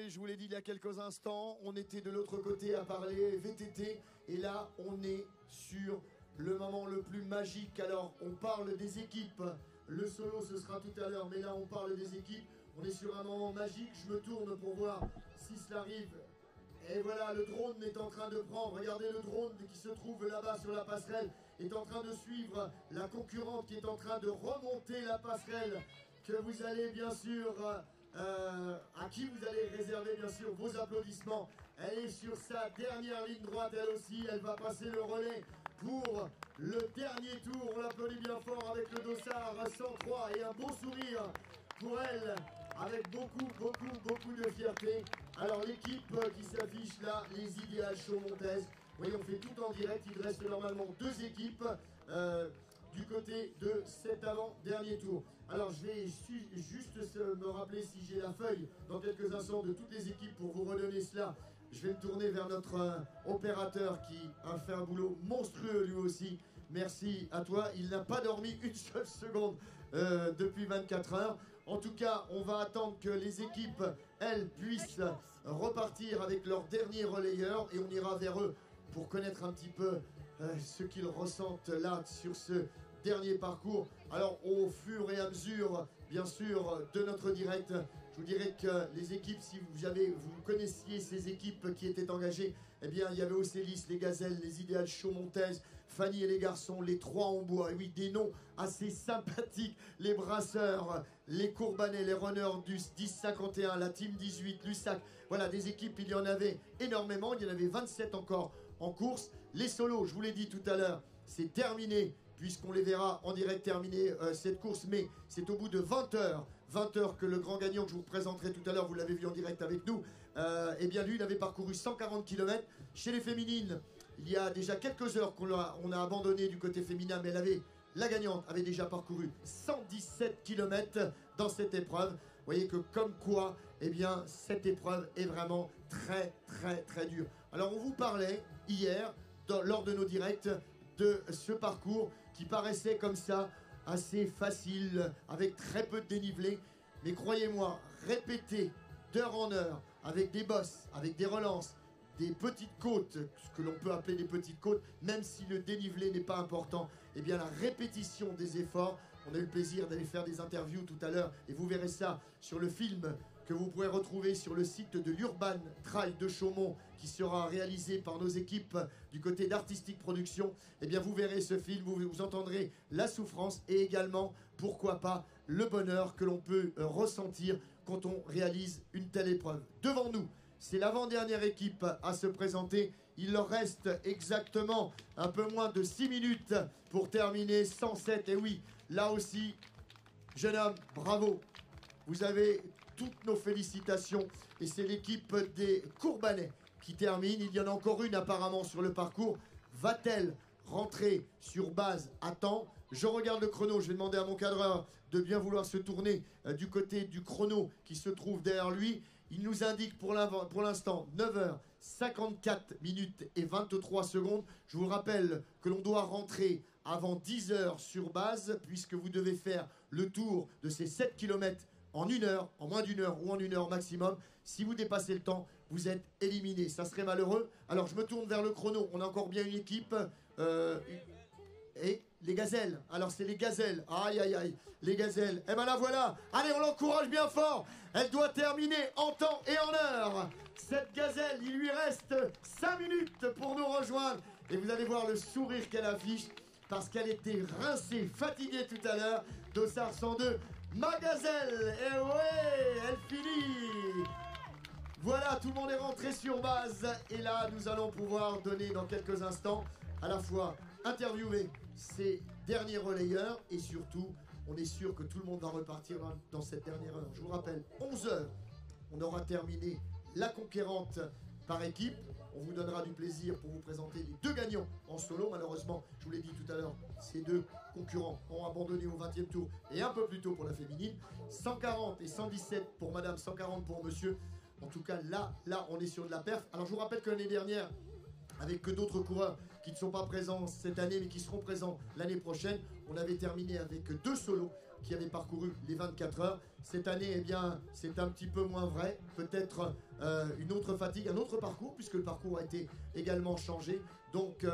je vous l'ai dit il y a quelques instants, on était de l'autre côté à parler VTT, et là on est sur le moment le plus magique. Alors on parle des équipes, le solo ce sera tout à l'heure, mais là on parle des équipes, on est sur un moment magique. Je me tourne pour voir si cela arrive. Et voilà, le drone est en train de prendre, regardez le drone qui se trouve là-bas sur la passerelle, est en train de suivre la concurrente qui est en train de remonter la passerelle, que vous allez bien sûr, à qui vous allez réserver bien sûr vos applaudissements. Elle est sur sa dernière ligne droite elle aussi, elle va passer le relais pour le dernier tour. On l'applaudit bien fort avec le dossard 103 et un beau sourire pour elle, avec beaucoup de fierté. Alors l'équipe qui s'affiche là, les Ideal Show Montez. Oui, on fait tout en direct. Il reste normalement deux équipes du côté de cet avant-dernier tour. Alors je vais juste me rappeler si j'ai la feuille dans quelques instants de toutes les équipes pour vous redonner cela. Je vais me tourner vers notre opérateur qui a fait un boulot monstrueux lui aussi. Merci à toi. Il n'a pas dormi une seule seconde depuis 24 heures. En tout cas, on va attendre que les équipes, elles, puissent repartir avec leur dernier relayeur et on ira vers eux pour connaître un petit peu ce qu'ils ressentent là sur ce dernier parcours. Alors au fur et à mesure, bien sûr, de notre direct, je vous dirais que les équipes, si vous connaissiez ces équipes qui étaient engagées, eh bien il y avait Océlis, les Gazelles, les Ideal Show Montez, Fanny et les Garçons, les Trois en Bois, et oui, des noms assez sympathiques, les Brasseurs, les Courbanais, les Runners du 10-51, la Team 18, l'USAC, voilà, des équipes, il y en avait énormément, il y en avait 27 encore en course. Les solos, je vous l'ai dit tout à l'heure, c'est terminé, puisqu'on les verra en direct terminer cette course, mais c'est au bout de 20 heures que le grand gagnant que je vous présenterai tout à l'heure, vous l'avez vu en direct avec nous, eh bien lui, il avait parcouru 140 km. Chez les féminines, il y a déjà quelques heures qu'on a abandonné du côté féminin, mais la gagnante avait déjà parcouru 117 km dans cette épreuve. Vous voyez que comme quoi, eh bien, cette épreuve est vraiment très dure. Alors on vous parlait hier, lors de nos directs, de ce parcours qui paraissait comme ça assez facile, avec très peu de dénivelé. Mais croyez-moi, répéter d'heure en heure, avec des bosses, avec des relances, des petites côtes, ce que l'on peut appeler des petites côtes, même si le dénivelé n'est pas important, eh bien la répétition des efforts, on a eu le plaisir d'aller faire des interviews tout à l'heure, et vous verrez ça sur le film que vous pourrez retrouver sur le site de l'Urban Trail de Chaumont, qui sera réalisé par nos équipes du côté d'Artistic Production. Eh bien vous verrez ce film, vous entendrez la souffrance et également, pourquoi pas, le bonheur que l'on peut ressentir quand on réalise une telle épreuve. Devant nous, c'est l'avant-dernière équipe à se présenter. Il leur reste exactement un peu moins de 6 minutes pour terminer 107. Et oui, là aussi, jeune homme, bravo. Vous avez toutes nos félicitations. Et c'est l'équipe des Courbanais qui termine. Il y en a encore une apparemment sur le parcours. Va-t-elle rentrer sur base à temps? Je regarde le chrono, je vais demander à mon cadreur de bien vouloir se tourner du côté du chrono qui se trouve derrière lui. Il nous indique pour l'instant 9h54 minutes et 23 secondes. Je vous rappelle que l'on doit rentrer avant 10h sur base, puisque vous devez faire le tour de ces 7 km en 1 heure, en moins d'1 heure ou en 1 heure maximum. Si vous dépassez le temps, vous êtes éliminé. Ça serait malheureux. Alors je me tourne vers le chrono. On a encore bien une équipe. Et les Gazelles. Alors c'est les Gazelles. Aïe aïe aïe. Les Gazelles. Eh ben la voilà. Allez, on l'encourage bien fort. Elle doit terminer en temps et en heure. Cette Gazelle, il lui reste 5 minutes pour nous rejoindre. Et vous allez voir le sourire qu'elle affiche, parce qu'elle était rincée, fatiguée tout à l'heure. Dossard 102. Ma Gazelle. Et ouais, elle finit. Voilà, tout le monde est rentré sur base. Et là, nous allons pouvoir donner dans quelques instants à la fois interviewer ces derniers relayeurs et surtout, on est sûr que tout le monde va repartir dans cette dernière heure. Je vous rappelle, 11h, on aura terminé la conquérante par équipe. On vous donnera du plaisir pour vous présenter les deux gagnants en solo. Malheureusement, je vous l'ai dit tout à l'heure, ces deux concurrents ont abandonné au 20e tour et un peu plus tôt pour la féminine. 140 et 117 pour madame, 140 pour monsieur. En tout cas, là, on est sur de la perf. Alors, je vous rappelle que l'année dernière, avec que d'autres coureurs qui ne sont pas présents cette année mais qui seront présents l'année prochaine, on avait terminé avec 2 solos. qui avaient parcouru les 24 heures. Cette année, eh bien, c'est un petit peu moins vrai. Peut-être une autre fatigue, un autre parcours, puisque le parcours a été également changé. Donc,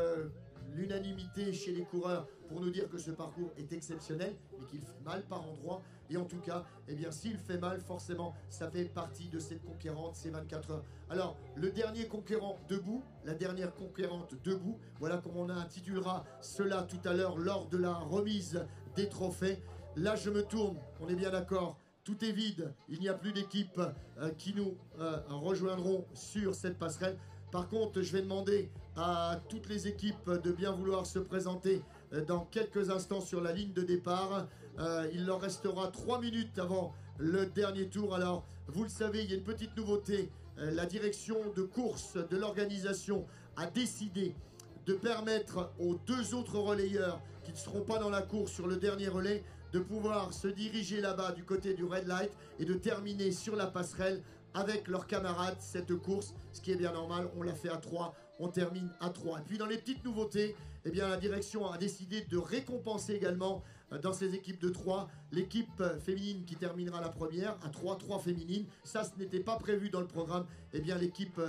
l'unanimité chez les coureurs pour nous dire que ce parcours est exceptionnel, mais qu'il fait mal par endroits. Et en tout cas, eh bien, s'il fait mal, forcément, ça fait partie de cette conquérante, ces 24 heures. Alors, le dernier conquérant debout, la dernière conquérante debout, voilà comment on intitulera cela tout à l'heure lors de la remise des trophées. Là, je me tourne, on est bien d'accord, tout est vide, il n'y a plus d'équipes qui nous rejoindront sur cette passerelle. Par contre, je vais demander à toutes les équipes de bien vouloir se présenter dans quelques instants sur la ligne de départ. Il leur restera 3 minutes avant le dernier tour. Alors, vous le savez, il y a une petite nouveauté. La direction de course de l'organisation a décidé de permettre aux 2 autres relayeurs qui ne seront pas dans la course sur le dernier relais de pouvoir se diriger là-bas du côté du red light et de terminer sur la passerelle avec leurs camarades cette course, ce qui est bien normal. On l'a fait à 3, on termine à 3. Et puis dans les petites nouveautés, eh bien, la direction a décidé de récompenser également dans ces équipes de 3 l'équipe féminine qui terminera la première à 3 féminines. Ça, ce n'était pas prévu dans le programme. Eh bien, l'équipe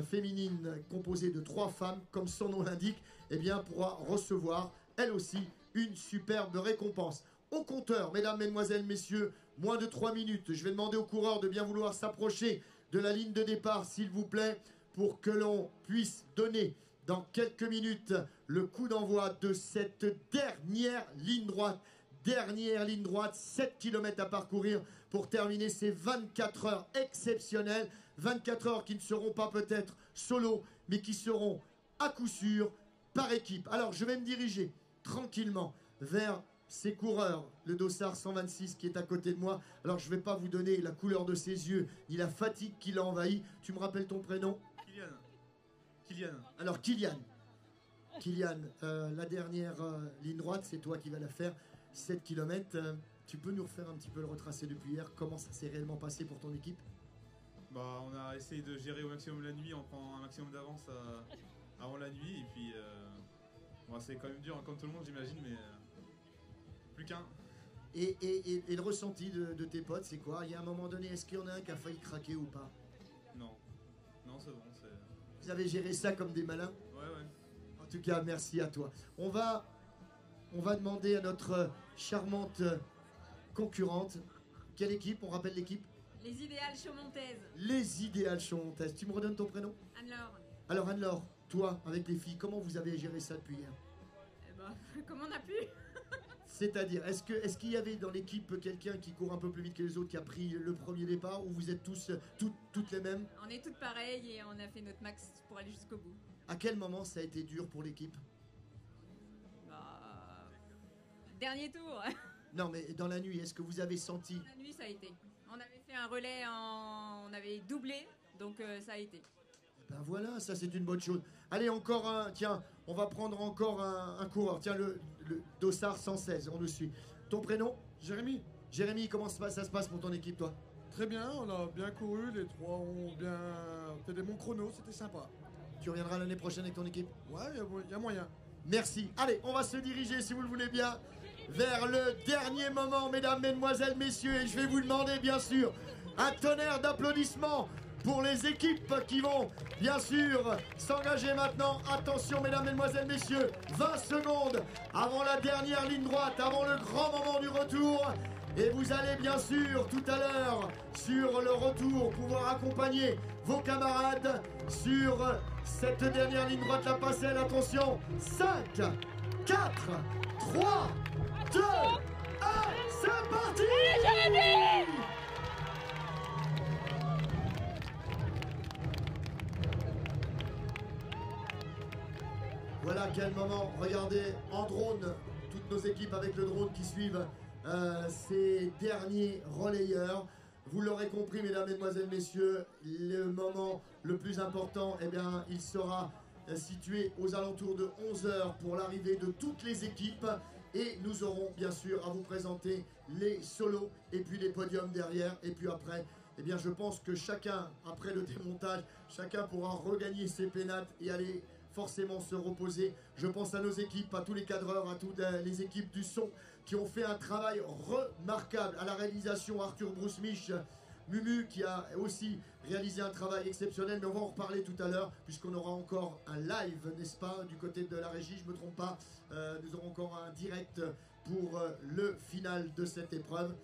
féminine composée de 3 femmes, comme son nom l'indique, eh bien, pourra recevoir elle aussi une superbe récompense. Au compteur, mesdames, mesdemoiselles, messieurs, moins de 3 minutes. Je vais demander aux coureurs de bien vouloir s'approcher de la ligne de départ, s'il vous plaît, pour que l'on puisse donner dans quelques minutes le coup d'envoi de cette dernière ligne droite. Dernière ligne droite, 7 km à parcourir pour terminer ces 24 heures exceptionnelles. 24 heures qui ne seront pas peut-être solo, mais qui seront à coup sûr par équipe. Alors, je vais me diriger tranquillement vers ces coureurs, le dossard 126 qui est à côté de moi. Alors je ne vais pas vous donner la couleur de ses yeux ni la fatigue qui l'a envahi. Tu me rappelles ton prénom? Kylian. Alors Kylian, la dernière ligne droite, c'est toi qui vas la faire. 7 km, tu peux nous refaire un petit peu le retracé depuis hier? Comment ça s'est réellement passé pour ton équipe? Bah, on a essayé de gérer au maximum la nuit, on prend un maximum d'avance avant la nuit. Et puis bon, c'est quand même dur, hein, comme tout le monde j'imagine, mais plus qu'un. Et le ressenti de tes potes, c'est quoi? Il y a un moment donné, est-ce qu'il y en a un qui a failli craquer ou pas? Non, c'est bon. Vous avez géré ça comme des malins? Ouais. En tout cas, merci à toi. On va demander à notre charmante concurrente. Quelle équipe? On rappelle l'équipe? Les Idéales Chaumontaises. Les Idéales Chaumontaises. Tu me redonnes ton prénom? Anne-Laure. Alors Anne-Laure, toi, avec les filles, comment vous avez géré ça depuis hier? Eh ben, comme on a pu. C'est-à-dire, est-ce qu'il y avait dans l'équipe quelqu'un qui court un peu plus vite que les autres, qui a pris le premier départ, ou vous êtes tous toutes les mêmes? On est toutes pareilles et on a fait notre max pour aller jusqu'au bout. À quel moment ça a été dur pour l'équipe? Bah... Dernier tour. Non, mais dans la nuit, est-ce que vous avez senti? La nuit, ça a été. On avait fait un relais, on avait doublé, donc ça a été. Ben voilà, ça c'est une bonne chose. Allez, encore un, tiens, on va prendre encore un coureur. Tiens, le dossard 116, on nous suit. Ton prénom? Jérémy. Jérémy, comment ça se passe pour ton équipe, toi? Très bien, on a bien couru, les 3 ont bien fait des bons chronos, c'était sympa. Tu reviendras l'année prochaine avec ton équipe? Ouais, il y a moyen. Merci. Allez, on va se diriger, si vous le voulez bien, vers le dernier moment, mesdames, mesdemoiselles, messieurs. Et je vais vous demander, bien sûr, un tonnerre d'applaudissements pour les équipes qui vont, bien sûr, s'engager maintenant. Attention, mesdames, mesdemoiselles, messieurs, 20 secondes avant la dernière ligne droite, avant le grand moment du retour. Et vous allez, bien sûr, tout à l'heure, sur le retour, pouvoir accompagner vos camarades sur cette dernière ligne droite, la passerelle. Attention, 5, 4, 3, 2, 1, c'est parti! Voilà quel moment, regardez en drone, toutes nos équipes avec le drone qui suivent ces derniers relayeurs. Vous l'aurez compris, mesdames, mesdemoiselles, messieurs, le moment le plus important, eh bien, il sera situé aux alentours de 11 h pour l'arrivée de toutes les équipes. Et nous aurons bien sûr à vous présenter les solos et puis les podiums derrière. Et puis après, eh bien, je pense que chacun, après le démontage, chacun pourra regagner ses pénates et aller forcément se reposer. Je pense à nos équipes, à tous les cadreurs, à toutes les équipes du son qui ont fait un travail remarquable. À la réalisation, Arthur Brousmich, Mumu qui a aussi réalisé un travail exceptionnel, mais on va en reparler tout à l'heure puisqu'on aura encore un live, n'est-ce pas, du côté de la régie, je ne me trompe pas. Nous aurons encore un direct pour le final de cette épreuve.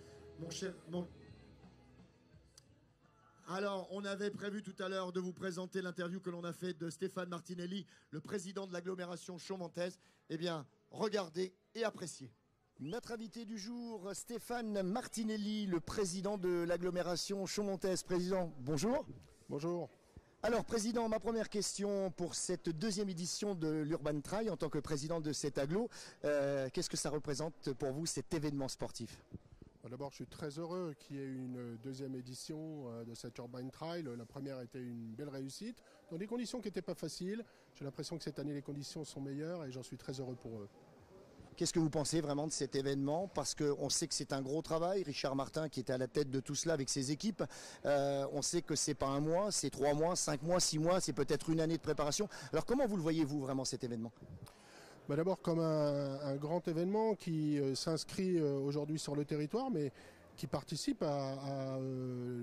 Alors, on avait prévu tout à l'heure de vous présenter l'interview que l'on a faite de Stéphane Martinelli, le président de l'agglomération chaumontaise. Eh bien, regardez et appréciez. Notre invité du jour, Stéphane Martinelli, le président de l'agglomération chaumontaise. Président, bonjour. Bonjour. Alors, président, ma première question pour cette deuxième édition de l'Urban Trail, en tant que président de cet agglo, qu'est-ce que ça représente pour vous, cet événement sportif ? D'abord, je suis très heureux qu'il y ait une deuxième édition de cette Urban Trail. La première était une belle réussite, dans des conditions qui n'étaient pas faciles. J'ai l'impression que cette année, les conditions sont meilleures et j'en suis très heureux pour eux. Qu'est-ce que vous pensez vraiment de cet événement? Parce qu'on sait que c'est un gros travail. Richard Martin qui était à la tête de tout cela avec ses équipes. On sait que c'est pas un mois, c'est 3 mois, 5 mois, 6 mois, c'est peut-être une année de préparation. Alors comment vous le voyez-vous vraiment cet événement? D'abord comme un grand événement qui s'inscrit aujourd'hui sur le territoire, mais qui participe à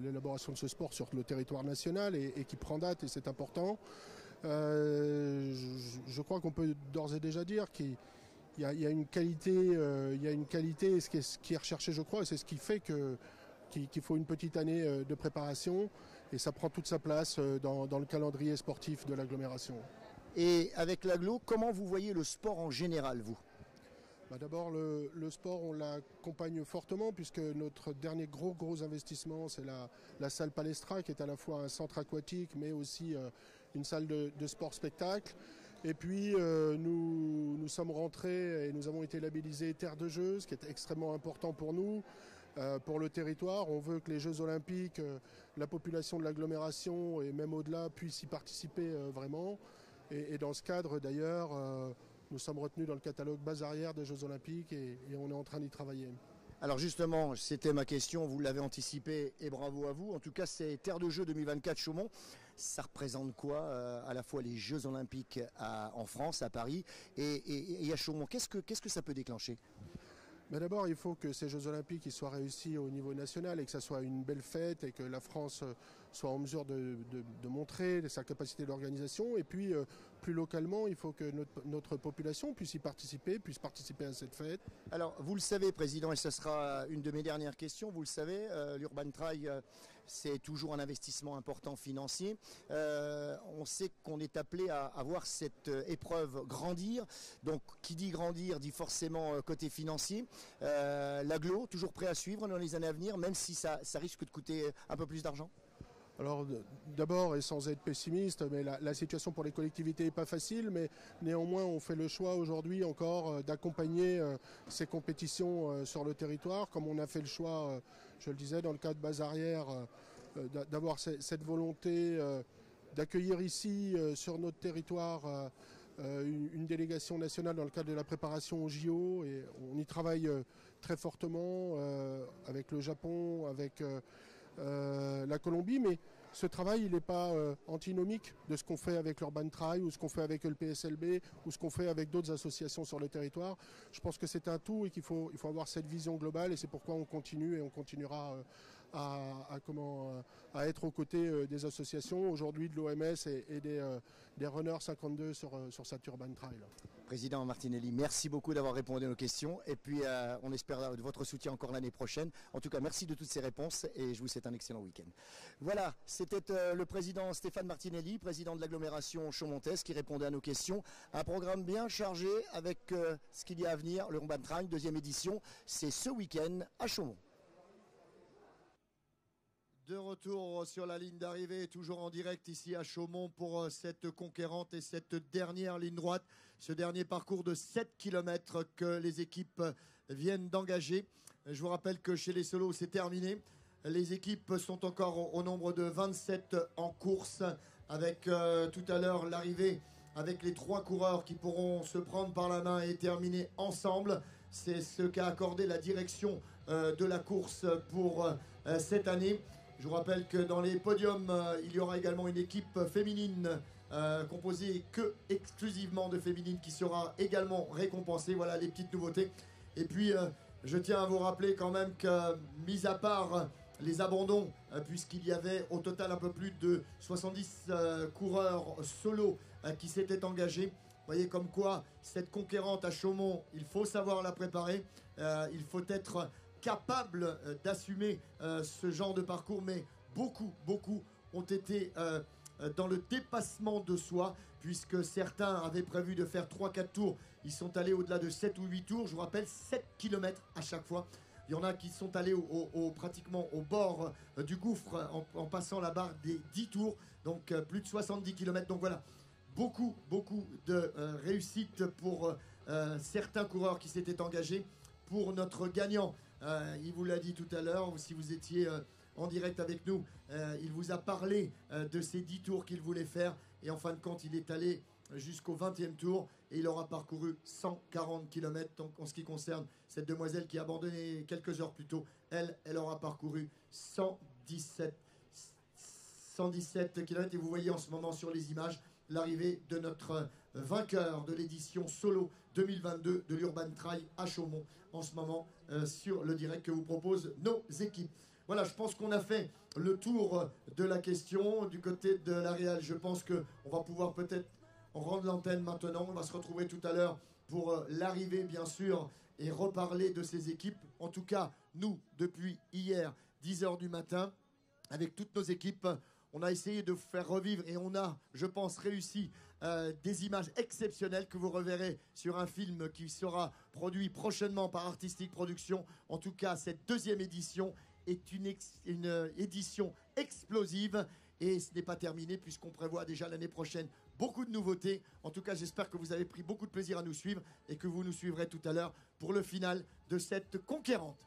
l'élaboration de ce sport sur le territoire national et qui prend date, et c'est important. Je crois qu'on peut d'ores et déjà dire qu'il y a une qualité, et ce qui est recherché, je crois, et c'est ce qui fait qu'il faut une petite année de préparation, et ça prend toute sa place dans le calendrier sportif de l'agglomération. Et avec l'agglo, comment vous voyez le sport en général, vous? D'abord, le sport, on l'accompagne fortement, puisque notre dernier gros investissement, c'est la salle Palestra, qui est à la fois un centre aquatique, mais aussi une salle de sport-spectacle. Et puis, nous sommes rentrés et nous avons été labellisés Terre de Jeux, ce qui est extrêmement important pour nous, pour le territoire. On veut que les Jeux Olympiques, la population de l'agglomération et même au-delà puissent y participer vraiment. Et dans ce cadre, d'ailleurs, nous sommes retenus dans le catalogue base arrière des Jeux Olympiques et on est en train d'y travailler. Alors justement, c'était ma question, vous l'avez anticipé et bravo à vous. En tout cas, c'est Terre de Jeux 2024 Chaumont. Ça représente quoi à la fois les Jeux Olympiques en France, à Paris et à Chaumont? Qu'est-ce que ça peut déclencher? D'abord, il faut que ces Jeux Olympiques ils soient réussis au niveau national et que ça soit une belle fête et que la France soit en mesure de montrer sa capacité d'organisation. Et puis, plus localement, il faut que notre population puisse participer à cette fête. Alors, vous le savez, Président, et ce sera une de mes dernières questions, vous le savez, l'Urban Trail, c'est toujours un investissement important financier. On sait qu'on est appelé à voir cette épreuve grandir. Donc, qui dit grandir dit forcément côté financier. L'agglo, toujours prêt à suivre dans les années à venir, même si ça risque de coûter un peu plus d'argent? Alors d'abord, et sans être pessimiste, mais la situation pour les collectivités n'est pas facile, mais néanmoins on fait le choix aujourd'hui encore d'accompagner ces compétitions sur le territoire, comme on a fait le choix, je le disais, dans le cadre base arrière, d'avoir cette volonté d'accueillir ici sur notre territoire une délégation nationale dans le cadre de la préparation au JO, et on y travaille très fortement avec le Japon, avec la Colombie, mais ce travail il n'est pas antinomique de ce qu'on fait avec l'Urban Trail ou ce qu'on fait avec le PSLB ou ce qu'on fait avec d'autres associations sur le territoire. Je pense que c'est un tout et qu'il faut avoir cette vision globale, et c'est pourquoi on continue et on continuera à être aux côtés des associations, aujourd'hui de l'OMS et des Runners 52 sur cette Urban Trail. Président Martinelli, merci beaucoup d'avoir répondu à nos questions et puis on espère votre soutien encore l'année prochaine. En tout cas, merci de toutes ces réponses et je vous souhaite un excellent week-end. Voilà, c'était le président Stéphane Martinelli, président de l'agglomération chaumontaise, qui répondait à nos questions. Un programme bien chargé avec ce qu'il y a à venir, le Urban Trail, deuxième édition, c'est ce week-end à Chaumont. De retour sur la ligne d'arrivée, toujours en direct ici à Chaumont pour cette conquérante et cette dernière ligne droite, ce dernier parcours de 7 km que les équipes viennent d'engager. Je vous rappelle que chez les solos, c'est terminé. Les équipes sont encore au nombre de 27 en course, avec tout à l'heure l'arrivée avec les 3 coureurs qui pourront se prendre par la main et terminer ensemble. C'est ce qu'a accordé la direction de la course pour cette année. Je vous rappelle que dans les podiums, il y aura également une équipe féminine composée que exclusivement de féminines qui sera également récompensée. Voilà les petites nouveautés. Et puis je tiens à vous rappeler quand même que, mis à part les abandons, puisqu'il y avait au total un peu plus de 70 coureurs solo qui s'étaient engagés. Vous voyez comme quoi cette conquérante à Chaumont, il faut savoir la préparer, il faut être capable d'assumer ce genre de parcours, mais beaucoup ont été dans le dépassement de soi, puisque certains avaient prévu de faire 3-4 tours, ils sont allés au-delà de 7 ou 8 tours, je vous rappelle 7 km à chaque fois. Il y en a qui sont allés pratiquement au bord du gouffre en passant la barre des 10 tours, donc plus de 70 km. Donc voilà, beaucoup de réussite pour certains coureurs qui s'étaient engagés. Pour notre gagnant, il vous l'a dit tout à l'heure, si vous étiez en direct avec nous, il vous a parlé de ces 10 tours qu'il voulait faire. Et en fin de compte, il est allé jusqu'au 20e tour et il aura parcouru 140 km. Donc en ce qui concerne cette demoiselle qui a abandonné quelques heures plus tôt, elle aura parcouru 117 km. Et vous voyez en ce moment sur les images l'arrivée de notre vainqueur de l'édition solo 2022 de l'Urban Trail à Chaumont en ce moment sur le direct que vous proposent nos équipes. Voilà, je pense qu'on a fait le tour de la question. Du côté de la Réal, je pense qu'on va pouvoir peut-être rendre l'antenne maintenant. On va se retrouver tout à l'heure pour l'arrivée, bien sûr, et reparler de ces équipes. En tout cas, nous, depuis hier, 10h du matin, avec toutes nos équipes, on a essayé de faire revivre et on a, je pense, réussi des images exceptionnelles que vous reverrez sur un film qui sera produit prochainement par Artistic Productions. En tout cas, cette deuxième édition est une édition explosive et ce n'est pas terminé puisqu'on prévoit déjà l'année prochaine beaucoup de nouveautés. En tout cas, j'espère que vous avez pris beaucoup de plaisir à nous suivre et que vous nous suivrez tout à l'heure pour le final de cette conquérante.